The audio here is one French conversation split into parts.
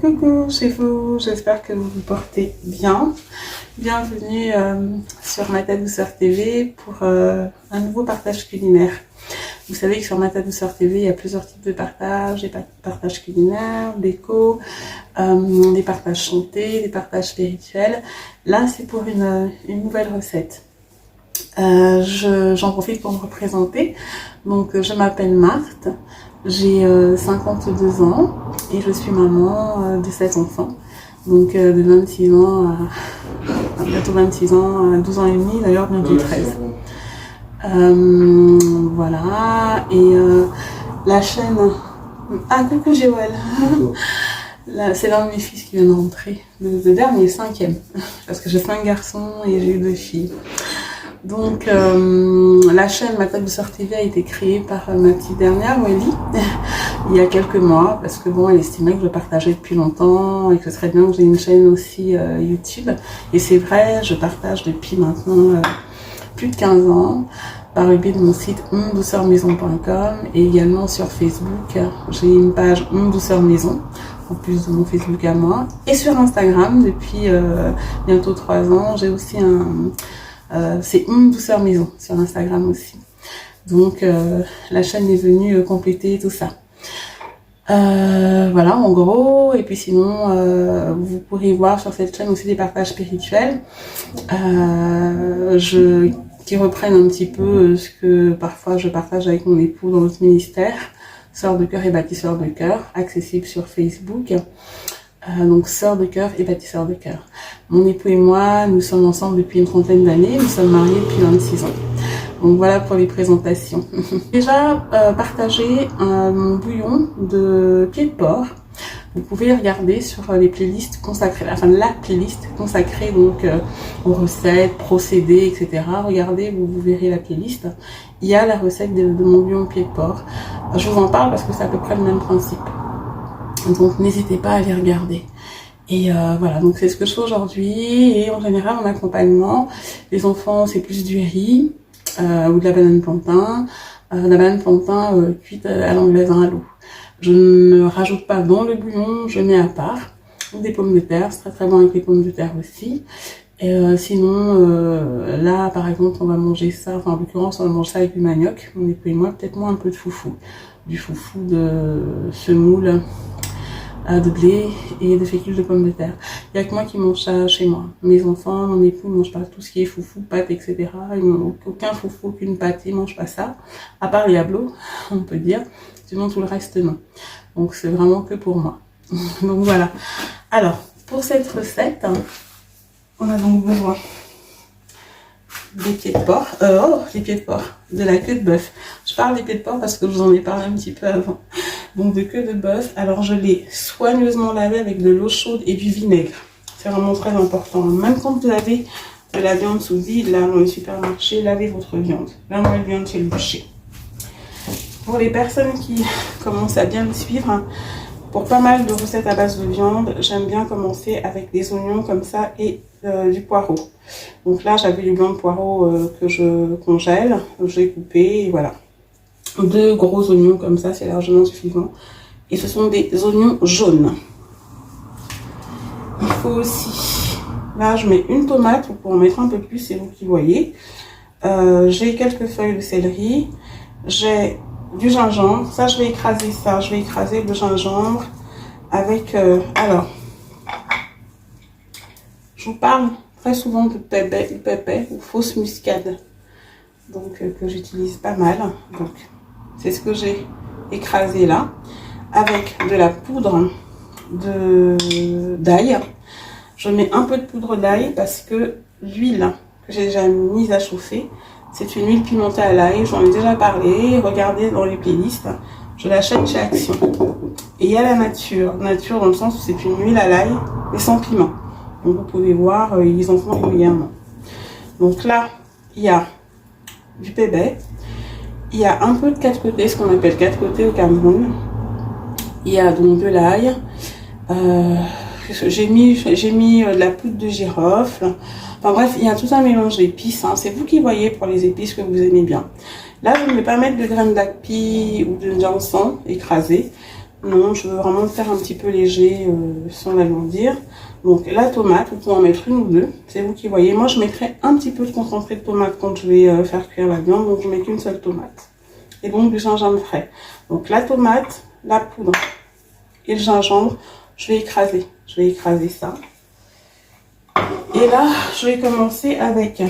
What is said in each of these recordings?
Coucou chez vous, j'espère que vous vous portez bien. Bienvenue sur Ma Ta Douceur TV pour un nouveau partage culinaire. Vous savez que sur Ma Ta Douceur TV, il y a plusieurs types de partages, des partages culinaires, déco, des partages chantés, des partages spirituels. Là, c'est pour une nouvelle recette. J'en profite pour me représenter. Donc, je m'appelle Marthe, j'ai 52 ans et je suis maman de 7 enfants. Donc, de 26 ans à bientôt 26 ans, à 12 ans et demi, d'ailleurs bientôt 13. Voilà, et la chaîne... Ah, coucou Joël. C'est l'un de mes fils qui vient de rentrer, le dernier, le 5e, parce que j'ai 5 garçons et j'ai eu 2 filles. Donc, la chaîne Ma Ta Douceur TV a été créée par ma petite dernière, Welly, il y a quelques mois, parce que bon, elle estimait que je partageais depuis longtemps et que ce serait bien que j'ai une chaîne aussi YouTube. Et c'est vrai, je partage depuis maintenant plus de 15 ans, par le biais de mon site ondouceurmaison.com et également sur Facebook. J'ai une page Douceur Maison, en plus de mon Facebook à moi. Et sur Instagram, depuis bientôt 3 ans, j'ai aussi c'est Douceur Maison sur Instagram aussi. Donc la chaîne est venue compléter tout ça. Voilà en gros, et puis sinon vous pourrez voir sur cette chaîne aussi des partages spirituels qui reprennent un petit peu ce que parfois je partage avec mon époux dans notre ministère, Sœurs de cœur et bâtisseurs de cœur, accessible sur Facebook. Donc Sœurs de cœur et bâtisseurs de cœur. Mon époux et moi, nous sommes ensemble depuis une trentaine d'années, nous sommes mariés depuis 26 ans. Donc voilà pour les présentations. Déjà partagé mon bouillon de pied de porc. Vous pouvez regarder sur les playlists consacrées, enfin la playlist consacrée donc aux recettes, procédés, etc. Regardez, vous verrez la playlist. Il y a la recette de mon bouillon de pied de porc. Je vous en parle parce que c'est à peu près le même principe. Donc n'hésitez pas à aller regarder. Et voilà, donc c'est ce que je fais aujourd'hui. Et en général, en accompagnement, les enfants, c'est plus du riz ou de la banane plantain. La banane plantain cuite à l'anglaise à l'eau. Je ne rajoute pas dans le bouillon, je mets à part. Des pommes de terre, c'est très très bon avec les pommes de terre aussi. Et sinon, là par exemple, on va manger ça, enfin en l'occurrence, on va manger ça avec du manioc, mon époux et moi, peut-être moins un peu de foufou. Du foufou de semoule, de blé et de fécule de pommes de terre. Il n'y a que moi qui mange ça chez moi. Mes enfants, mon époux ne mangent pas tout ce qui est foufou, pâte, etc. Ils n'ont aucun foufou, aucune pâte, ils ne mangent pas ça. À part les ablos, on peut dire. Sinon tout le reste non. Donc c'est vraiment que pour moi. Donc voilà. Alors, pour cette recette, on a donc besoin des pieds de porc. Les pieds de porc. De la queue de bœuf. Je parle des pieds de porc parce que je vous en ai parlé un petit peu avant. Donc de queue de bœuf. Alors je l'ai soigneusement lavé avec de l'eau chaude et du vinaigre. C'est vraiment très important. Même quand vous avez de la viande sous vide, là dans le supermarché, lavez votre viande. Là, moi, la viande chez le boucher. Pour les personnes qui commencent à bien me suivre, pour pas mal de recettes à base de viande, j'aime bien commencer avec des oignons comme ça et du poireau. Donc là, j'avais du blanc de poireau que je congèle, j'ai coupé et voilà. 2 gros oignons comme ça, c'est largement suffisant. Et ce sont des oignons jaunes. Il faut aussi, là je mets une tomate, vous pouvez en mettre un peu plus, c'est vous qui voyez. J'ai quelques feuilles de céleri, j'ai du gingembre, ça je vais écraser ça, je vais écraser le gingembre avec, alors, je vous parle très souvent de pépé ou fausse muscade, donc que j'utilise pas mal, donc c'est ce que j'ai écrasé là, avec de la poudre d'ail. Je mets un peu de poudre d'ail parce que l'huile que j'ai déjà mise à chauffer, c'est une huile pimentée à l'ail, j'en ai déjà parlé, regardez dans les playlists. Je l'achète chez Action. Et il y a la nature. Nature dans le sens où c'est une huile à l'ail et sans piment. Donc vous pouvez voir, ils en font régulièrement. Donc là, il y a du pébé. Il y a un peu de 4 côtés, ce qu'on appelle 4 côtés au Cameroun. Il y a donc de l'ail. J'ai mis de la poudre de girofle. Enfin bref, il y a tout un mélange d'épices. Hein. C'est vous qui voyez pour les épices que vous aimez bien. Là, je ne vais pas mettre de graines d'api ou de ginseng écrasé. Non, je veux vraiment le faire un petit peu léger sans l'alourdir. Donc la tomate, vous pouvez en mettre une ou deux. C'est vous qui voyez. Moi, je mettrai un petit peu de concentré de tomate quand je vais faire cuire la viande. Donc je mets qu'une seule tomate. Et donc du gingembre frais. Donc la tomate, la poudre et le gingembre, je vais écraser. Je vais écraser ça. Et là, je vais commencer avec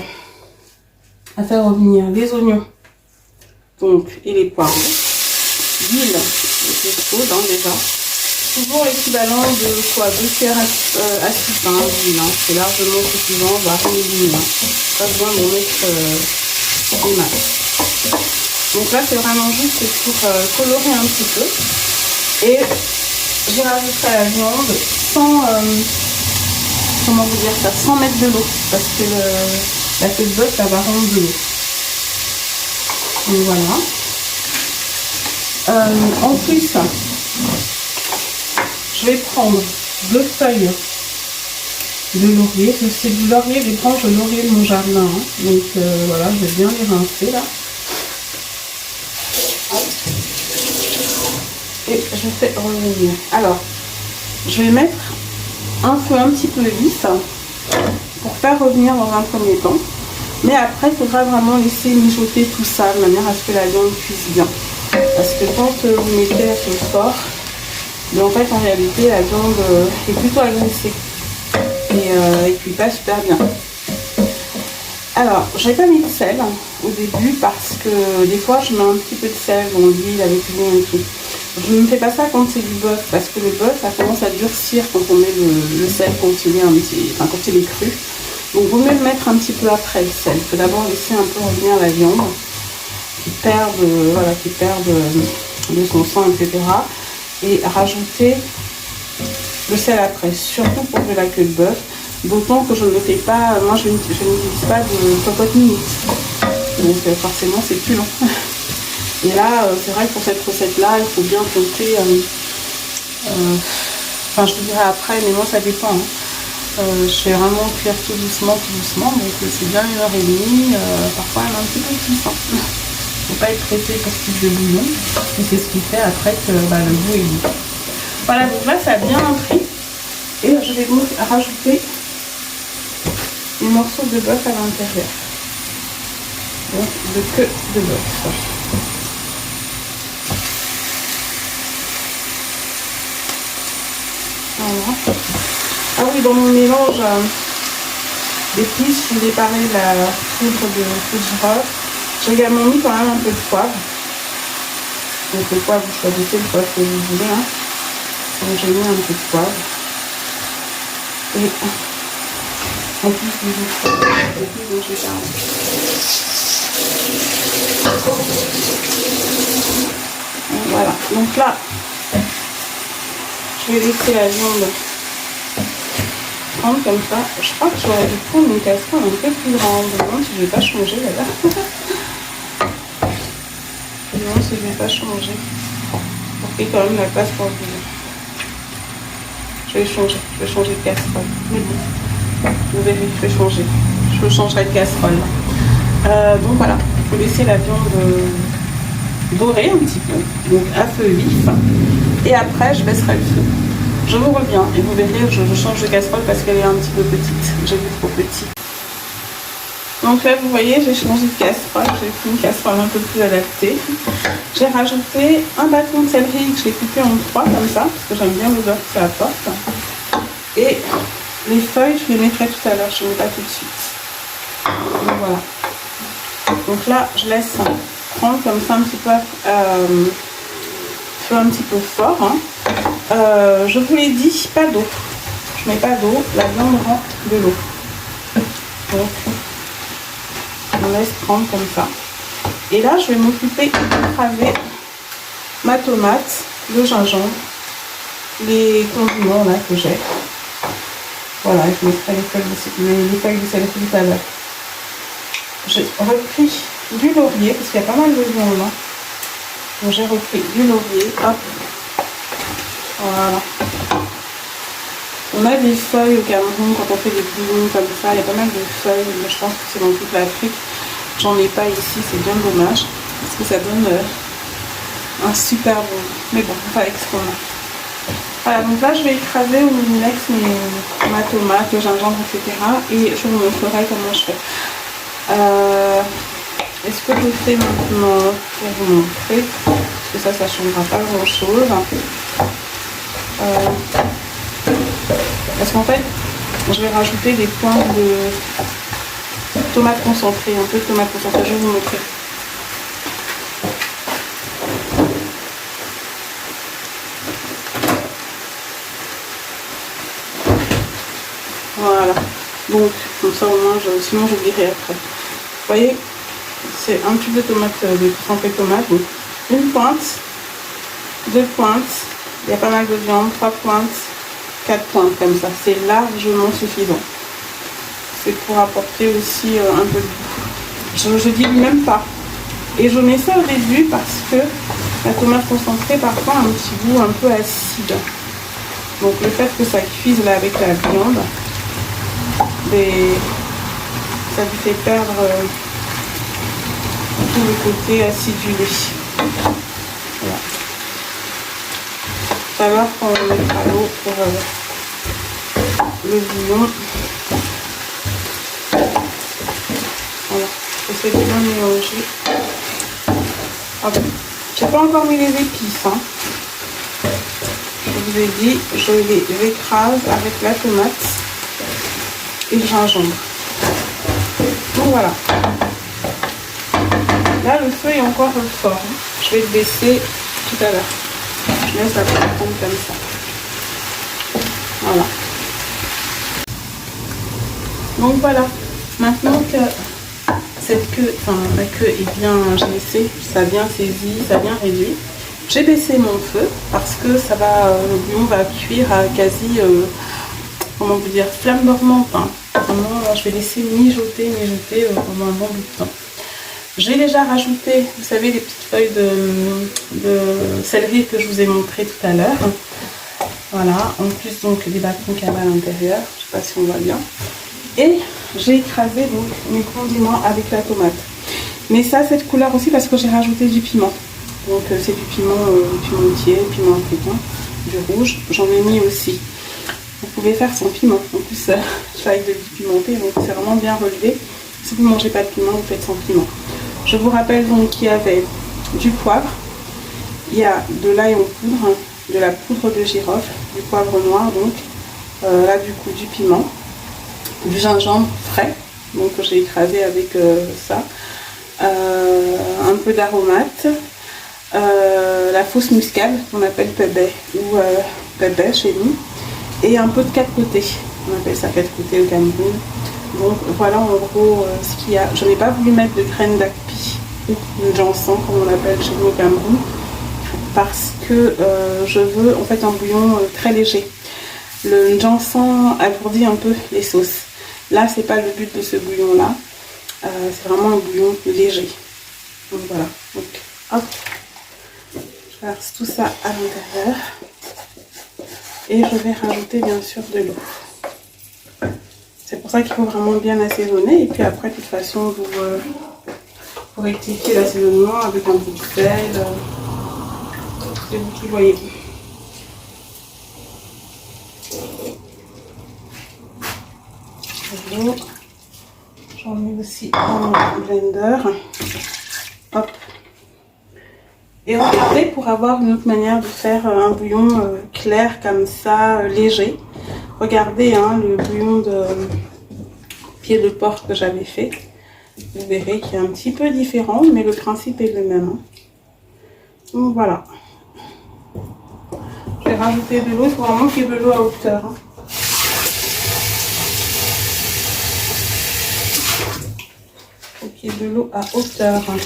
à faire revenir les oignons. Donc, et les poireaux. L'huile, c'est chaude hein, déjà. Toujours l'équivalent de quoi 2 cuillères à soupe d'huile. Hein. C'est largement suffisant, voire une demi. Pas besoin de mettre des masses. Donc là, c'est vraiment juste pour colorer un petit peu. Et je rajouterai la viande sans, comment vous dire ça, sans mettre de l'eau. Parce que la queue de bœuf, ça va rendre de l'eau. Donc voilà. En plus, je vais prendre 2 feuilles de laurier. C'est du laurier, des branches de laurier de mon jardin. Hein. Donc voilà, je vais bien les rincer là. Et je fais revenir. Alors, je vais mettre un feu un petit peu vif pour faire revenir dans un premier temps. Mais après, il faudra vraiment laisser mijoter tout ça de manière à ce que la viande cuise bien. Parce que quand vous mettez la feu fort, mais en fait, en réalité, la viande est plutôt agressée. Et elle cuit pas super bien. Alors, j'ai pas mis de sel au début parce que des fois, je mets un petit peu de sel dans l'huile avec l'huile et tout. Je ne fais pas ça quand c'est du bœuf parce que le bœuf, ça commence à durcir quand on met le sel, quand il est cru. Donc, vaut mieux le mettre un petit peu après le sel. Il faut d'abord laisser un peu revenir la viande qui perd de son sang, etc. Et rajouter le sel après, surtout pour de la queue de bœuf. D'autant que je ne le fais pas, moi je n'utilise pas de cocotte minute. Donc forcément c'est plus long. Et là, c'est vrai que pour cette recette-là, il faut bien compter. Enfin, je vous dirai après, mais moi ça dépend. Hein. Je fais vraiment cuire tout doucement, donc c'est bien 1h30, parfois même un petit peu plus. Hein. Il ne faut pas être pressé pour ce type de bouillon, et c'est ce qui fait après que le goût est bon. Voilà, donc là ça a bien pris, et je vais donc rajouter des morceaux de bœuf à l'intérieur, donc de queue de bœuf. Voilà. Ah oui, dans mon mélange d'épices, je vous ai parlé de la poudre de girofle. J'ai également mis quand même un peu de poivre. Donc le poivre, vous choisissez le poivre que vous voulez. Hein. Donc j'ai mis un peu de poivre. Et en plus du poivre, donc je vais faire voilà. Donc là, je vais laisser la viande prendre comme ça. Je crois que j'aurais dû prendre une casserole un peu plus grande. Je me demande si je ne vais pas changer là-bas. Je me demande si je ne vais pas changer. Pour qu'il y ait quand même la place pour le bouillon. Je vais changer de casserole. Mais bon, vous verrez, je vais changer. Je changerai de casserole. Donc voilà, il faut laisser la viande dorer un petit peu. Donc à feu vif. Et après, je baisserai le feu. Je vous reviens et vous verrez, je change de casserole parce qu'elle est un petit peu petite. J'ai vu trop petit. Donc là, vous voyez, j'ai changé de casserole. J'ai pris une casserole un peu plus adaptée. J'ai rajouté un bâton de céleri que j'ai coupé en 3 comme ça, parce que j'aime bien l'odeur que ça apporte. Et les feuilles, je les mettrai tout à l'heure, je ne les mets pas tout de suite. Donc voilà. Donc là, je laisse prendre comme ça un petit peu feu un petit peu fort. Hein. Je vous l'ai dit, pas d'eau. Je mets pas d'eau, la viande rend de l'eau. Donc, on laisse prendre comme ça. Et là, je vais m'occuper d'écraser ma tomate, le gingembre, les condiments là que j'ai. Voilà, je mettrai les feuilles de céleri tout à l'heure. J'ai repris du laurier parce qu'il y a pas mal de viande là. Donc j'ai repris du laurier. Hop. Voilà. On a des feuilles au Cameroun quand on fait des bouillons comme ça. Il y a pas mal de feuilles, mais je pense que c'est dans toute l'Afrique. J'en ai pas ici, c'est bien dommage. Parce que ça donne un super bon. Mais bon, on fait avec ce qu'on a. Voilà, donc là je vais écraser au minimex ma tomate, le gingembre, etc. Et je vous montrerai comment je fais. Est-ce que je fais maintenant pour vous montrer? Parce que ça ne changera pas grand chose. Parce qu'en fait, je vais rajouter des points de tomate concentrée, un peu de tomate concentrée, je vais vous montrer. Voilà, donc comme ça au moins, sinon j'oublierai après. Vous voyez, c'est un tube de tomate, de concentré de tomate, donc une pointe, 2 pointes, il y a pas mal de viande, 3 pointes, 4 pointes comme ça, c'est largement suffisant. C'est pour apporter aussi un peu de goût. Je dis même pas. Et je mets ça au début parce que la tomate concentrée parfois a un petit goût un peu acide. Donc le fait que ça cuise là avec la viande, ça lui fait perdre tout le côté acidulé. Voilà. Tout à l'heure quand on mettra l'eau pour le bouillon. Voilà, j'essaie de bien mélanger. Ah bon. J'ai pas encore mis les épices. Hein. Je vous ai dit, je les écrase avec la tomate et le gingembre. Donc voilà. Là, le feu est encore fort. Hein. Je vais le baisser tout à l'heure. Je laisse la tomate comme ça. Voilà. Donc voilà. Maintenant que cette queue, la queue est bien graissée, ça a bien saisi, ça a bien réduit. J'ai baissé mon feu parce que ça va, le bouillon va cuire à quasi, comment vous dire, flamme dormante. Hein. Vraiment, je vais laisser mijoter pendant un bon bout de temps. J'ai déjà rajouté, vous savez, les petites feuilles de céleri que je vous ai montré tout à l'heure. Voilà, en plus donc des bâtons qu'il y a à l'intérieur, je ne sais pas si on voit bien. Et j'ai écrasé donc mes condiments avec la tomate. Mais ça, cette couleur aussi parce que j'ai rajouté du piment. Donc c'est du pimentier, piment africain, du rouge. J'en ai mis aussi. Vous pouvez faire sans piment. En plus, je fais avec de pimenté, donc c'est vraiment bien relevé. Si vous ne mangez pas de piment, vous faites sans piment. Je vous rappelle donc qu'il y avait du poivre, il y a de l'ail en poudre, de la poudre de girofle, du poivre noir, donc là du coup du piment, du gingembre frais, donc j'ai écrasé avec ça, un peu d'aromates, la fausse muscade qu'on appelle pébé ou pébé chez nous, et un peu de quatre côtés, on appelle ça quatre côtés au Cameroun. Donc voilà en gros ce qu'il y a. Je n'ai pas voulu mettre de graines d'akpi ou de jansan comme on l'appelle chez nous au Cameroun parce que je veux en fait un bouillon très léger. Le jansan alourdit un peu les sauces. Là c'est pas le but de ce bouillon là. C'est vraiment un bouillon léger. Donc voilà. Donc hop, je verse tout ça à l'intérieur et je vais rajouter bien sûr de l'eau. C'est pour ça qu'il faut vraiment bien assaisonner. Et puis après, de toute façon, vous rectifiez l'assaisonnement avec un peu de sel. C'est vous qui voyez. J'en mets aussi en blender. Hop. Et regardez, pour avoir une autre manière de faire un bouillon clair comme ça, léger. Regardez hein, le bouillon de pied de porc que j'avais fait. Vous verrez qu'il est un petit peu différent, mais le principe est le même. Hein. Donc voilà. Je vais rajouter de l'eau, il faut vraiment qu'il y ait de l'eau à hauteur. Hein. Il faut qu'il y ait de l'eau à hauteur. Hein.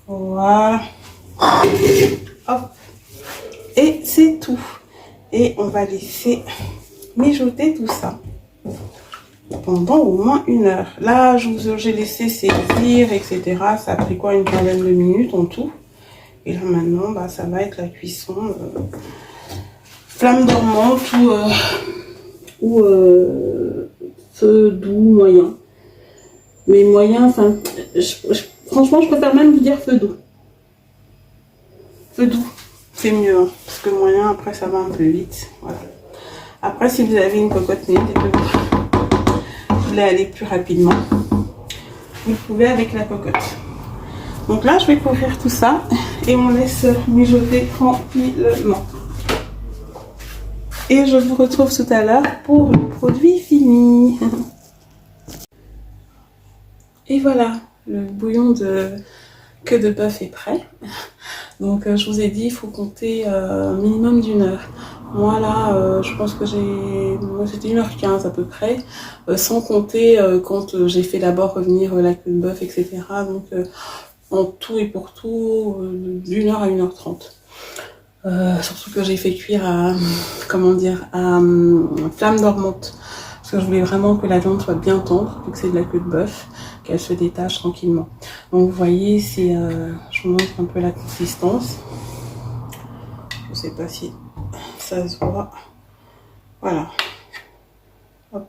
Voilà. Hop. Et c'est tout. Et on va laisser mijoter tout ça pendant au moins 1 heure. Là, j'ai laissé saisir, etc. Ça a pris quoi, une quinzaine de minutes en tout. Et là, maintenant, bah, ça va être la cuisson flamme dormante ou feu doux, moyen. Mais moyen, enfin, franchement, je préfère même vous dire feu doux. Feu doux, c'est mieux, hein, parce que moyen, après, ça va un peu vite. Voilà. Après, si vous avez une cocotte minute et que vous voulez aller plus rapidement, vous pouvez avec la cocotte. Donc là, je vais couvrir tout ça et on laisse mijoter tranquillement. Et je vous retrouve tout à l'heure pour le produit fini. Et voilà, le bouillon de queue de bœuf est prêt. Donc je vous ai dit, il faut compter minimum d'1 heure. Moi là, je pense que c'était 1h15 à peu près, sans compter quand j'ai fait d'abord revenir la queue de bœuf, etc. Donc en tout et pour tout, d'1 heure à 1h30. Surtout que j'ai fait cuire à flamme dormante. Parce que je voulais vraiment que la viande soit bien tendre, vu que c'est de la queue de bœuf, qu'elle se détache tranquillement. Donc vous voyez, je vous montre un peu la consistance. Je sais pas si ça se voit. Voilà. Hop.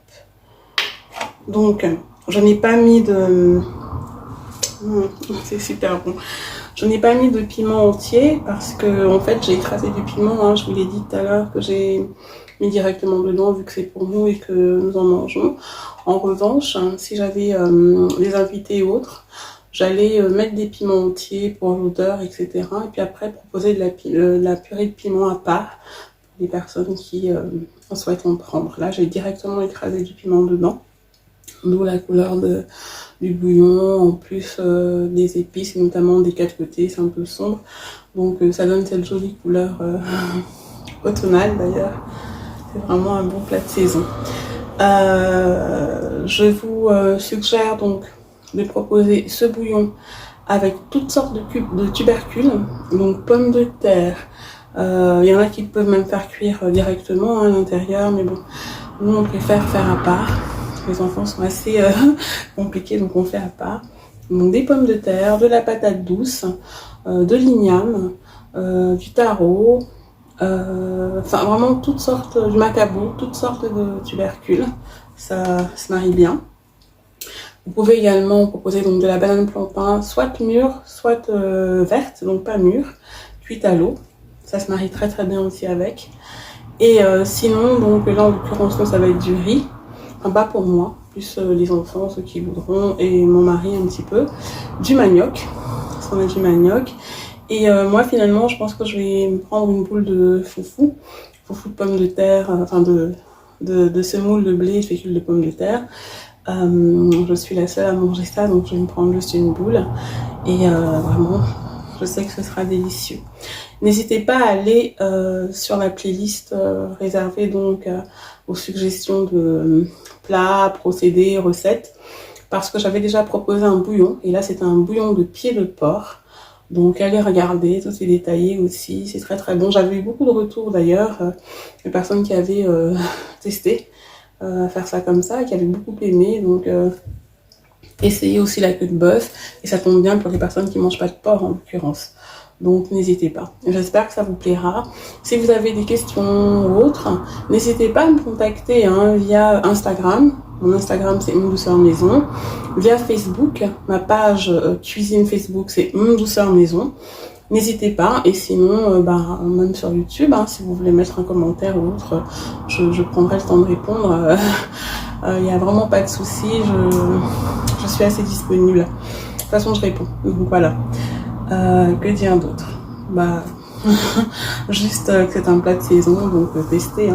Donc, je n'ai pas mis de... c'est super bon. Je n'ai pas mis de piment entier parce que en fait j'ai écrasé du piment, hein, je vous l'ai dit tout à l'heure que j'ai mis directement dedans vu que c'est pour nous et que nous en mangeons. En revanche, hein, si j'avais des invités ou autres, j'allais mettre des piments entiers pour l'odeur, etc. Et puis après proposer de la purée de piment à part pour les personnes qui en souhaitent en prendre. Là j'ai directement écrasé du piment dedans, d'où la couleur du bouillon, en plus des épices, et notamment des 4 côtés, c'est un peu sombre. Donc ça donne cette jolie couleur automnale d'ailleurs. C'est vraiment un bon plat de saison. Je vous suggère donc de proposer ce bouillon avec toutes sortes de tubercules, donc pommes de terre. Il y en a qui peuvent même faire cuire directement à l'intérieur, mais bon, nous on préfère faire à part. Les enfants sont assez compliqués, donc on fait à part. Donc des pommes de terre, de la patate douce, de l'igname, du taro, enfin vraiment toutes sortes, du macabo, toutes sortes de tubercules. Ça se marie bien. Vous pouvez également proposer donc de la banane plantain, soit mûre, soit verte, donc pas mûre, cuite à l'eau. Ça se marie très très bien aussi avec. Et sinon, donc là en l'occurrence, ça va être du riz. Enfin, pas pour moi, plus les enfants, ceux qui voudront, et mon mari un petit peu. Du manioc, parce qu'on a du manioc. Et moi finalement, je pense que je vais me prendre une boule de foufou de pommes de terre, enfin de semoule de blé, fécule de pommes de terre. Je suis la seule à manger ça, donc je vais me prendre juste une boule. Et vraiment, je sais que ce sera délicieux. N'hésitez pas à aller sur la playlist réservée donc aux suggestions de plats, procédés, recettes, parce que j'avais déjà proposé un bouillon, et là c'est un bouillon de pied de porc. Donc allez regarder, tout est détaillé aussi, c'est très très bon. J'avais eu beaucoup de retours d'ailleurs, des personnes qui avaient testé faire ça comme ça, qui avaient beaucoup aimé, donc essayez aussi la queue de bœuf, et ça tombe bien pour les personnes qui ne mangent pas de porc en l'occurrence. Donc n'hésitez pas, j'espère que ça vous plaira. Si vous avez des questions ou autres, n'hésitez pas à me contacter via Instagram. Mon Instagram c'est Mon Douceur Maison. Via Facebook, ma page cuisine Facebook c'est Mon Douceur Maison. N'hésitez pas, et sinon même sur YouTube, si vous voulez mettre un commentaire ou autre, je prendrai le temps de répondre. Il n'y a vraiment pas de souci, je suis assez disponible. De toute façon je réponds, donc voilà. Que dire d'autre? Juste que c'est un plat de saison, donc testez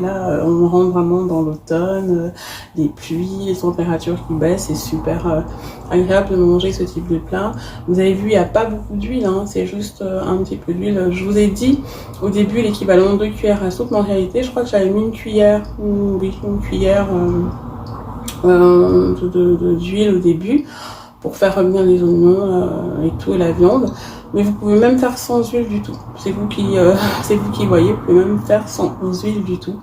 là, on rentre vraiment dans l'automne, les pluies, les températures qui baissent, c'est super agréable de manger ce type de plat. Vous avez vu, il n'y a pas beaucoup d'huile, c'est juste un petit peu d'huile. Je vous ai dit au début l'équivalent de 2 cuillères à soupe, mais en réalité je crois que j'avais mis une cuillère d'huile au début. pour faire revenir les oignons et tout, et la viande. Mais vous pouvez même faire sans huile du tout. C'est vous qui voyez, vous pouvez même faire sans huile du tout.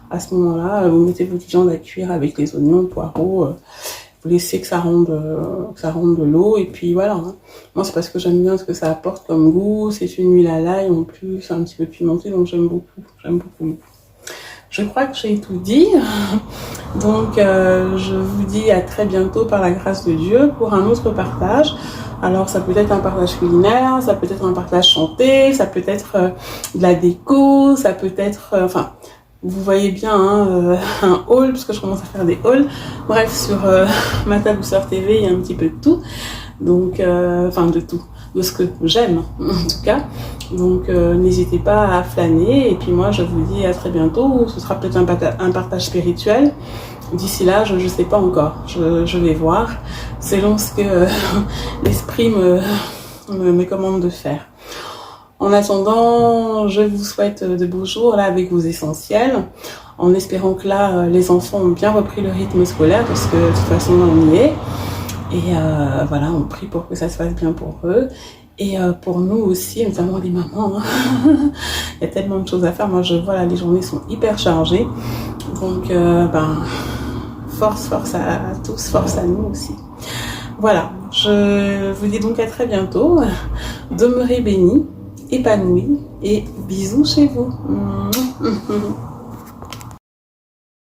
À ce moment-là, vous mettez votre viande à cuire avec les oignons, le poireau, vous laissez que ça rende de l'eau, et puis voilà. Hein. Moi, c'est parce que j'aime bien ce que ça apporte comme goût. C'est une huile à l'ail en plus, c'est un petit peu pimenté, donc j'aime beaucoup. Je crois que j'ai tout dit. Donc, je vous dis à très bientôt par la grâce de Dieu pour un autre partage. Alors, ça peut être un partage culinaire, ça peut être un partage chanté, ça peut être de la déco, ça peut être... enfin, vous voyez bien hein, un haul, parce que je commence à faire des hauls. Bref, sur Ma Ta Douceur TV, il y a un petit peu de tout. Donc, enfin de tout, de ce que j'aime en tout cas. Donc, n'hésitez pas à flâner. Et puis moi, je vous dis à très bientôt. Ce sera peut-être un partage spirituel. D'ici là, je ne sais pas encore. Je vais voir selon ce que l'esprit me commande de faire. En attendant, je vous souhaite de beaux jours là avec vos essentiels, en espérant que là, les enfants ont bien repris le rythme scolaire, parce que de toute façon, là, on y est. Et voilà, on prie pour que ça se passe bien pour eux. Et pour nous aussi, notamment les mamans. Hein. Il y a tellement de choses à faire. Moi, je vois là, les journées sont hyper chargées. Donc, force à tous, force à nous aussi. Voilà, je vous dis donc à très bientôt. Demeurez bénis, épanouis et bisous chez vous.